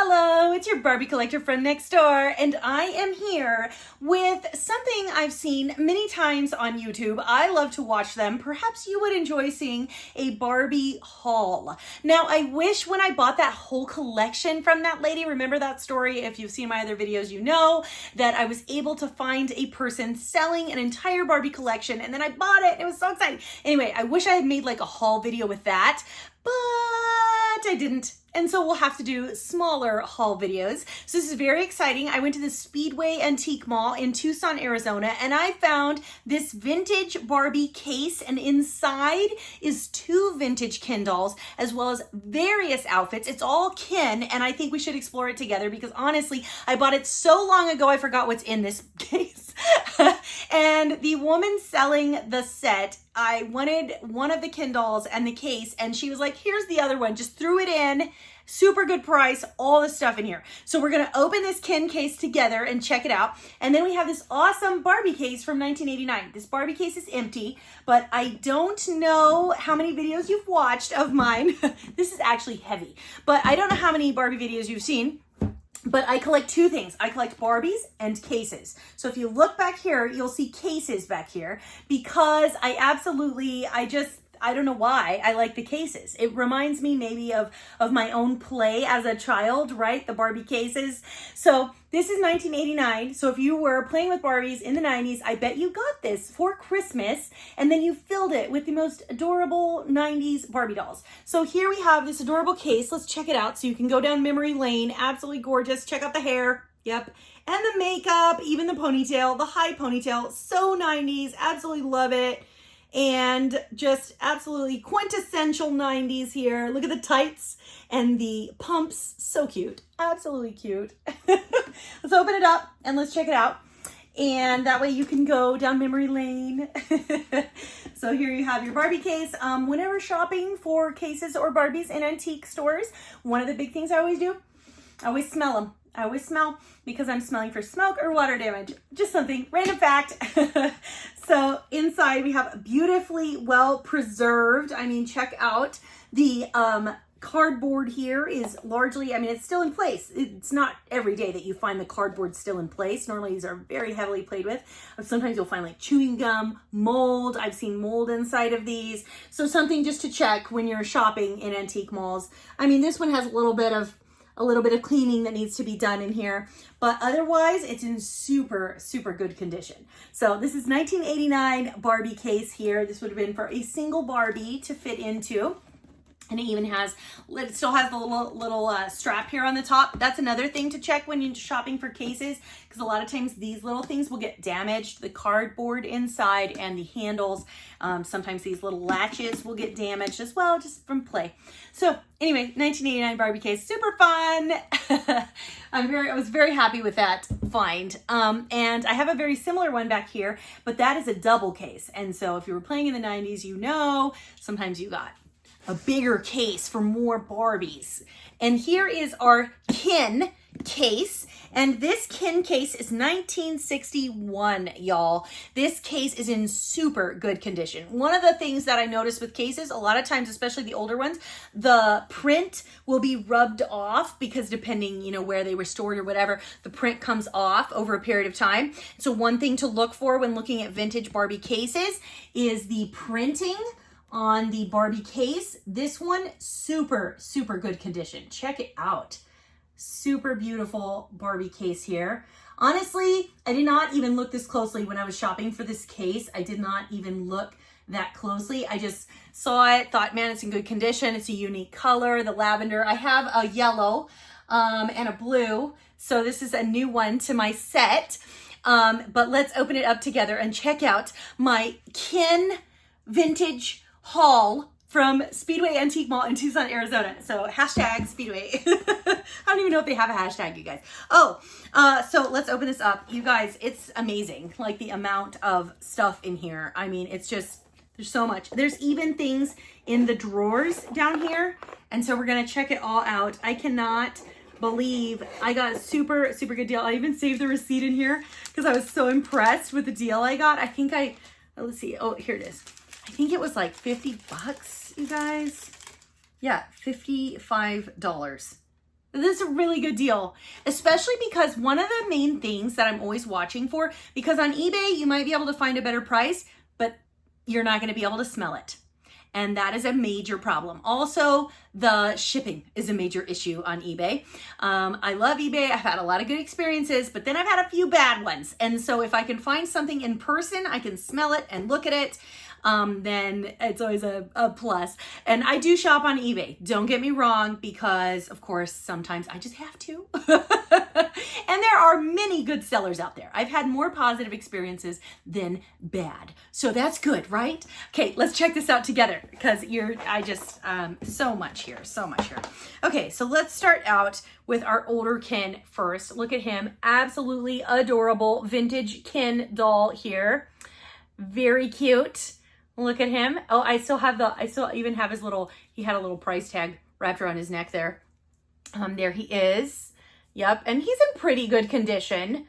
Hello, it's your Barbie collector friend next door, and I am here with something I've seen many times on YouTube. I love to watch them. Perhaps you would enjoy seeing a Barbie haul. Now, I wish when I bought that whole collection from that lady, remember that story? If you've seen my other videos, you know that I was able to find a person selling an entire Barbie collection, and then I bought it. It was so exciting. Anyway, I wish I had made like a haul video with that, but I didn't. And so we'll have to do smaller haul videos. So this is very exciting. I went to the Speedway Antique Mall in Tucson, Arizona, and I found this vintage Barbie case, and inside is 2 vintage Ken dolls, as well as various outfits. It's all Ken, and I think we should explore it together because honestly, I bought it so long ago, I forgot what's in this case. And the woman selling the set, I wanted one of the Ken dolls and the case, and she was like, here's the other one. Just threw it in. Super good price, all the stuff in here. So we're gonna open this Ken case together and check it out. And then we have this awesome Barbie case from 1989. This Barbie case is empty, but I don't know how many videos you've watched of mine. This is actually heavy, but I don't know how many Barbie videos you've seen. But I collect 2 things. I collect Barbies and cases. So if you look back here, you'll see cases back here because I don't know why I like the cases. It reminds me maybe of my own play as a child, right? The Barbie cases. So this is 1989. So if you were playing with Barbies in the 90s, I bet you got this for Christmas, and then you filled it with the most adorable 90s Barbie dolls. So here we have this adorable case. Let's check it out so you can go down memory lane. Absolutely gorgeous. Check out the hair. Yep. And the makeup, even the ponytail, the high ponytail. So 90s. Absolutely love it. And just absolutely quintessential 90s here. Look at the tights and the pumps. So cute. Absolutely cute. Let's open it up and let's check it out. And that way you can go down memory lane. So here you have your Barbie case. Whenever shopping for cases or Barbies in antique stores, one of the big things I always do, I always smell them. I always smell because I'm smelling for smoke or water damage. Just something, random fact. So inside we have beautifully well preserved. I mean, check out the cardboard here is largely, I mean, it's still in place. It's not every day that you find the cardboard still in place. Normally these are very heavily played with. Sometimes you'll find like chewing gum, mold. I've seen mold inside of these. So something just to check when you're shopping in antique malls. I mean, this one has a little bit of cleaning that needs to be done in here, but otherwise it's in super, super good condition. So this is 1989 Barbie case here. This would have been for a single Barbie to fit into. And it still has the little strap here on the top. That's another thing to check when you're shopping for cases, because a lot of times these little things will get damaged. The cardboard inside and the handles. Sometimes these little latches will get damaged as well, just from play. So anyway, 1989 Barbie case, super fun. I was very happy with that find. And I have a very similar one back here, but that is a double case. And so if you were playing in the 90s, you know, sometimes you got a bigger case for more Barbies. And here is our Ken case. And this Ken case is 1961, y'all. This case is in super good condition. One of the things that I noticed with cases, a lot of times, especially the older ones, the print will be rubbed off because depending, you know, where they were stored or whatever, the print comes off over a period of time. So one thing to look for when looking at vintage Barbie cases is the printing on the Barbie case. This one, super, super good condition. Check it out. Super beautiful Barbie case here. Honestly, I did not even look this closely when I was shopping for this case. I did not even look that closely. I just saw it, thought, man, it's in good condition. It's a unique color, the lavender. I have a yellow and a blue. So this is a new one to my set. But let's open it up together and check out my Ken vintage haul from Speedway Antique Mall in Tucson, Arizona. So hashtag Speedway. I don't even know if they have a hashtag, you guys. So let's open this up. You guys, it's amazing. Like the amount of stuff in here. I mean, it's just, there's so much. There's even things in the drawers down here. And so we're going to check it all out. I cannot believe I got a super, super good deal. I even saved the receipt in here because I was so impressed with the deal I got. I think let's see. Oh, here it is. I think it was like 50 bucks, you guys. Yeah, $55. This is a really good deal, especially because one of the main things that I'm always watching for, because on eBay, you might be able to find a better price, but you're not going to be able to smell it. And that is a major problem. Also, the shipping is a major issue on eBay. I love eBay. I've had a lot of good experiences, but then I've had a few bad ones. And so if I can find something in person, I can smell it and look at it, then it's always a plus. And I do shop on eBay. Don't get me wrong, because of course, sometimes I just have to. And there are many good sellers out there. I've had more positive experiences than bad. So that's good, right? Okay, let's check this out together, because so much here. Okay, so let's start out with our older Ken first. Look at him. Absolutely adorable vintage Ken doll here. Very cute. Look at him. Oh, I still even have his he had a little price tag wrapped around his neck there. There he is. Yep, and he's in pretty good condition.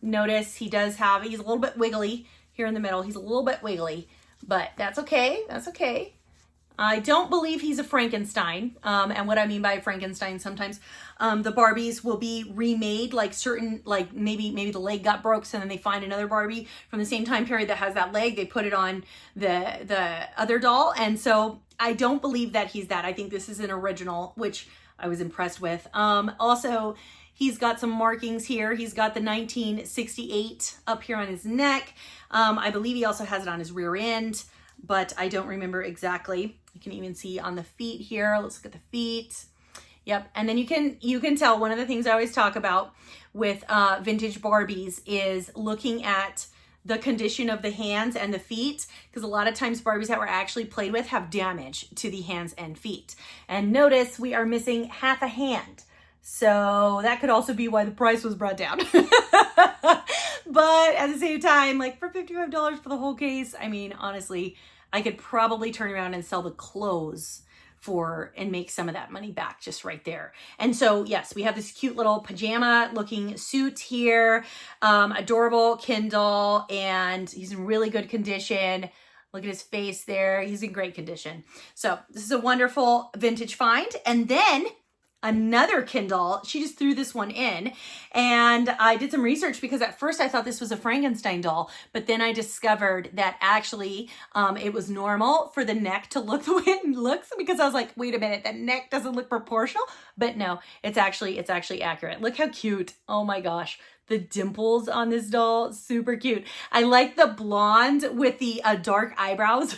Notice he's a little bit wiggly here in the middle. He's a little bit wiggly, but that's okay. That's okay. I don't believe he's a Frankenstein. And what I mean by Frankenstein, sometimes the Barbies will be remade, like maybe the leg got broke, so then they find another Barbie from the same time period that has that leg. They put it on the other doll. And so I don't believe that he's that. I think this is an original, which I was impressed with. Also, he's got some markings here. He's got the 1968 up here on his neck. I believe he also has it on his rear end, but I don't remember exactly. You can even see on the feet here. Let's look at the feet. Yep. And then you can tell, one of the things I always talk about with vintage Barbies is looking at the condition of the hands and the feet, because a lot of times Barbies that were actually played with have damage to the hands and feet. And notice we are missing half a hand. So that could also be why the price was brought down. But at the same time, like for $55 for the whole case, I mean, honestly, I could probably turn around and sell the clothes and make some of that money back just right there. And so, yes, we have this cute little pajama looking suit here, adorable Ken doll, and he's in really good condition. Look at his face there. He's in great condition. So this is a wonderful vintage find. And then another Ken doll. She just threw this one in, and I did some research because at first I thought this was a Frankenstein doll, but then I discovered that actually it was normal for the neck to look the way it looks, because I was like, wait a minute, that neck doesn't look proportional. But no, it's actually accurate. Look how cute. Oh my gosh. The dimples on this doll, super cute. I like the blonde with the dark eyebrows.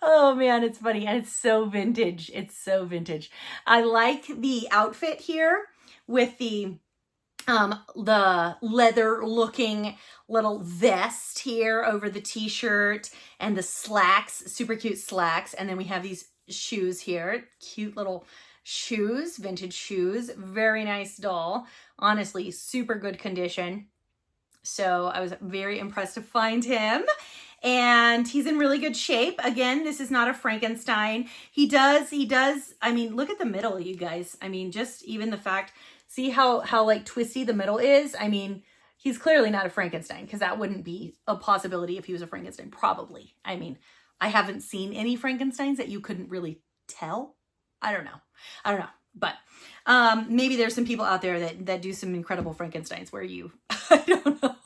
Oh man, it's funny. And it's so vintage. It's so vintage. I like the outfit here with the leather looking little vest here over the t-shirt and the slacks, super cute slacks. And then we have these shoes here, cute little shoes, vintage shoes. Very nice doll. Honestly, super good condition. So I was very impressed to find him. And he's in really good shape. Again, this is not a Frankenstein. He does, I mean, look at the middle, you guys. I mean, just even the fact, see how like twisty the middle is? I mean, he's clearly not a Frankenstein, because that wouldn't be a possibility if he was a Frankenstein, probably. I mean, I haven't seen any Frankensteins that you couldn't really tell. I don't know. But maybe there's some people out there that do some incredible Frankensteins where I don't know.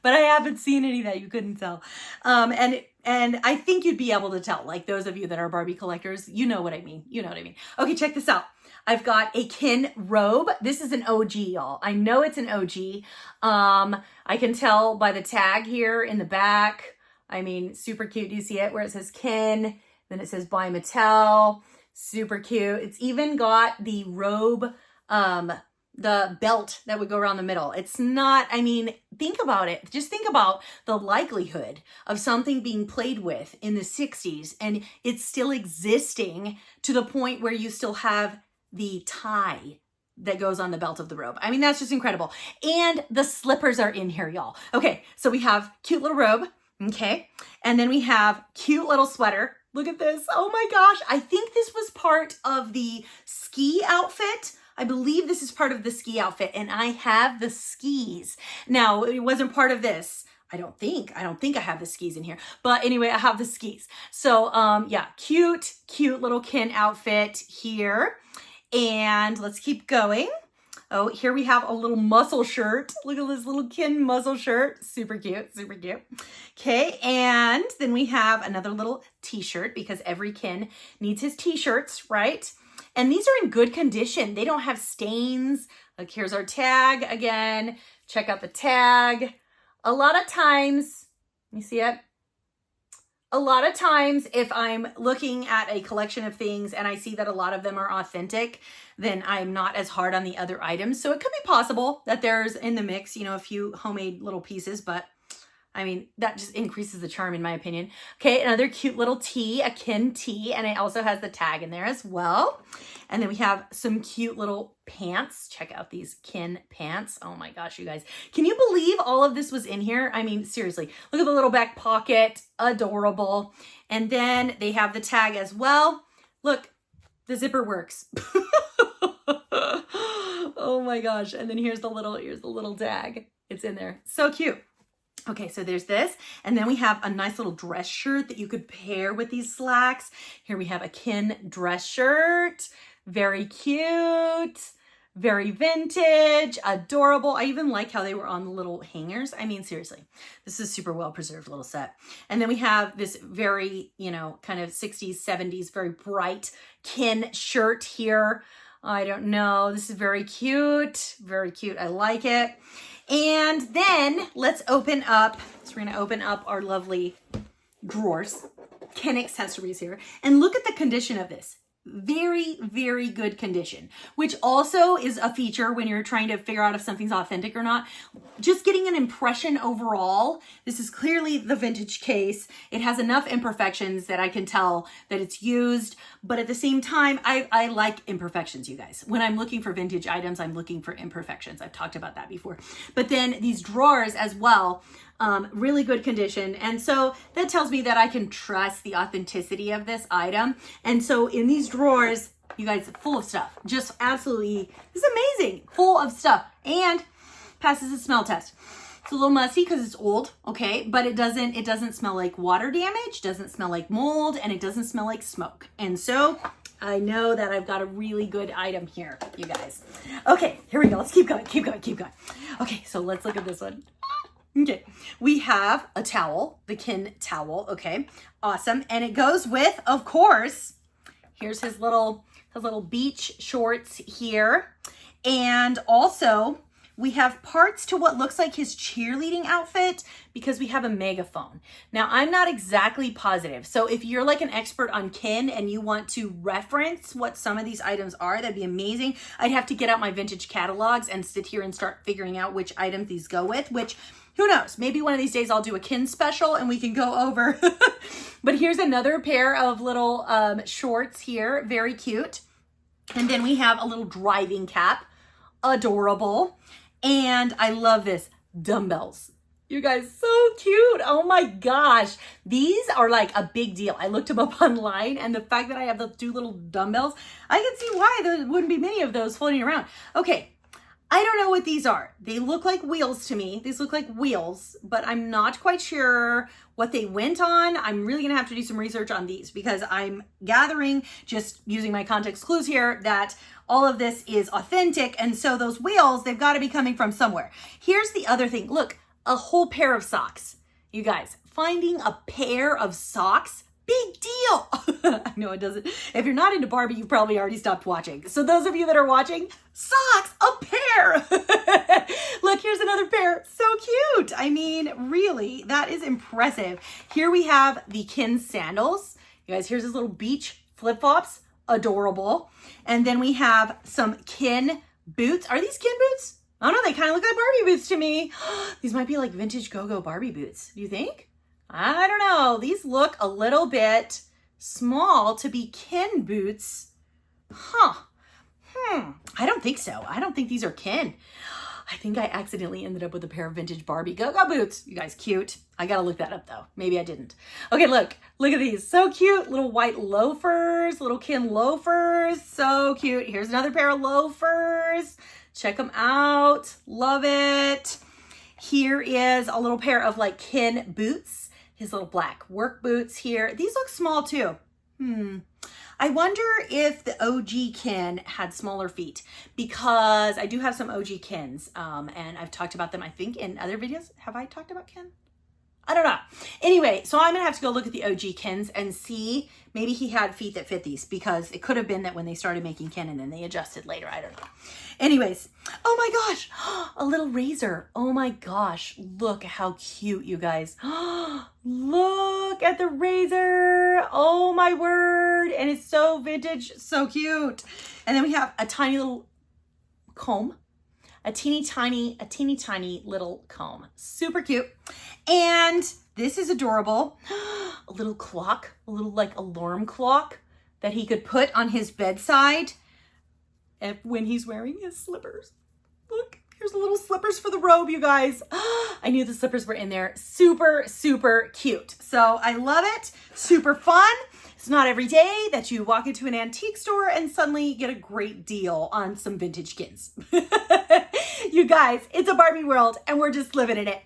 But I haven't seen any that you couldn't tell. And I think you'd be able to tell, like those of you that are Barbie collectors, you know what I mean. You know what I mean. Okay, check this out. I've got a Ken robe. This is an OG, y'all. I know it's an OG. I can tell by the tag here in the back. I mean, super cute. Do you see it where it says Ken? Then it says by Mattel. Super cute. It's even got the robe, the belt that would go around the middle. It's not, I mean, think about it. Just think about the likelihood of something being played with in the 60s and it's still existing to the point where you still have the tie that goes on the belt of the robe. I mean, that's just incredible. And the slippers are in here, y'all. Okay, so we have cute little robe, okay? And then we have cute little sweater. Look at this. Oh my gosh. I think this was part of the ski outfit. I believe this is part of the ski outfit, and I have the skis. Now, it wasn't part of this. I don't think I have the skis in here, but anyway, I have the skis. So, yeah, cute little Ken outfit here. And let's keep going. Oh, here we have a little muscle shirt. Look at this little Ken muscle shirt. Super cute, super cute. Okay, and then we have another little t-shirt because every Ken needs his t-shirts, right? And these are in good condition. They don't have stains. Like here's our tag again. Check out the tag. A lot of times, you see it? A lot of times if I'm looking at a collection of things and I see that a lot of them are authentic, then I'm not as hard on the other items. So it could be possible that there's in the mix, you know, a few homemade little pieces, but I mean, that just increases the charm in my opinion. Okay, another cute little tee, a Ken tee, and it also has the tag in there as well. And then we have some cute little pants. Check out these Ken pants. Oh my gosh, you guys. Can you believe all of this was in here? I mean, seriously, look at the little back pocket. Adorable. And then they have the tag as well. Look, the zipper works. Oh my gosh. And then here's the little tag. It's in there. So cute. Okay, so there's this, and then we have a nice little dress shirt that you could pair with these slacks. Here we have a Ken dress shirt. Very cute, very vintage, adorable. I even like how they were on the little hangers. I mean, seriously, this is super well preserved little set. And then we have this very, you know, kind of 60s, 70s, very bright Ken shirt here. I don't know. This is very cute. Very cute. I like it. And then let's open up. So we're going to open up our lovely drawers, Ken accessories here. And look at the condition of this. Very, very good condition, which also is a feature when you're trying to figure out if something's authentic or not. Just getting an impression overall. This is clearly the vintage case. It has enough imperfections that I can tell that it's used, but at the same time, I like imperfections, you guys. When I'm looking for vintage items, I'm looking for imperfections. I've talked about that before. But then these drawers as well, really good condition. And so that tells me that I can trust the authenticity of this item. And so in these drawers, you guys, full of stuff, just absolutely, it's amazing, full of stuff, and passes the smell test. It's a little musty because it's old, okay, but it doesn't smell like water damage, doesn't smell like mold, and it doesn't smell like smoke. And so I know that I've got a really good item here, you guys. Okay, here we go. Let's keep going, keep going, keep going. Okay, so let's look at this one. Okay, we have a towel, the Ken towel, okay, awesome. And it goes with, of course, here's his little beach shorts here. And also we have parts to what looks like his cheerleading outfit because we have a megaphone. Now, I'm not exactly positive. So if you're like an expert on Ken and you want to reference what some of these items are, that'd be amazing. I'd have to get out my vintage catalogs and sit here and start figuring out which items these go with, which who knows? Maybe one of these days I'll do a Ken special and we can go over. But here's another pair of little shorts here. Very cute. And then we have a little driving cap. Adorable. And I love this. Dumbbells. You guys, so cute. Oh my gosh. These are like a big deal. I looked them up online, and the fact that I have the two little dumbbells, I can see why there wouldn't be many of those floating around. Okay. I don't know what these are. They look like wheels to me. These look like wheels, but I'm not quite sure what they went on. I'm really gonna have to do some research on these because I'm gathering, just using my context clues here, that all of this is authentic. And so those wheels, they've got to be coming from somewhere. Here's the other thing. Look, a whole pair of socks. You guys, finding a pair of socks, big deal. I know it doesn't. If you're not into Barbie, you've probably already stopped watching. So those of you that are watching, socks, a pair. Look, here's another pair. So cute. I mean, really, that is impressive. Here we have the Ken sandals. You guys, here's his little beach flip-flops. Adorable. And then we have some Ken boots. Are these Ken boots? I don't know. They kind of look like Barbie boots to me. These might be like vintage go-go Barbie boots. Do you think? I don't know. These look a little bit small to be Ken boots. Huh. I don't think so. I don't think these are Ken. I think I accidentally ended up with a pair of vintage Barbie go-go boots. You guys, cute. I gotta look that up though. Maybe I didn't. Okay, look at these. So cute. Little white loafers, little Ken loafers. So cute. Here's another pair of loafers. Check them out. Love it. Here is a little pair of like Ken boots. His little black work boots here. These look small too. I wonder if the OG Ken had smaller feet, because I do have some OG Kens, and I've talked about them, I think, in other videos. Have I talked about Ken? I don't know. Anyway, so I'm gonna have to go look at the OG Kens and see, maybe he had feet that fit these, because it could have been that when they started making Ken and then they adjusted later. I don't know. Anyways, oh my gosh, a little razor. Oh my gosh, look how cute, you guys. Look at the razor. Oh my word. And it's so vintage, so cute. And then we have a tiny little comb. A teeny tiny little comb. Super cute. And this is adorable. A little clock, a little like alarm clock that he could put on his bedside when he's wearing his slippers. Look, here's the little slippers for the robe, you guys. I knew the slippers were in there. Super, super cute. So I love it. Super fun. It's not every day that you walk into an antique store and suddenly get a great deal on some vintage Kens. You guys, it's a Barbie world and we're just living in it.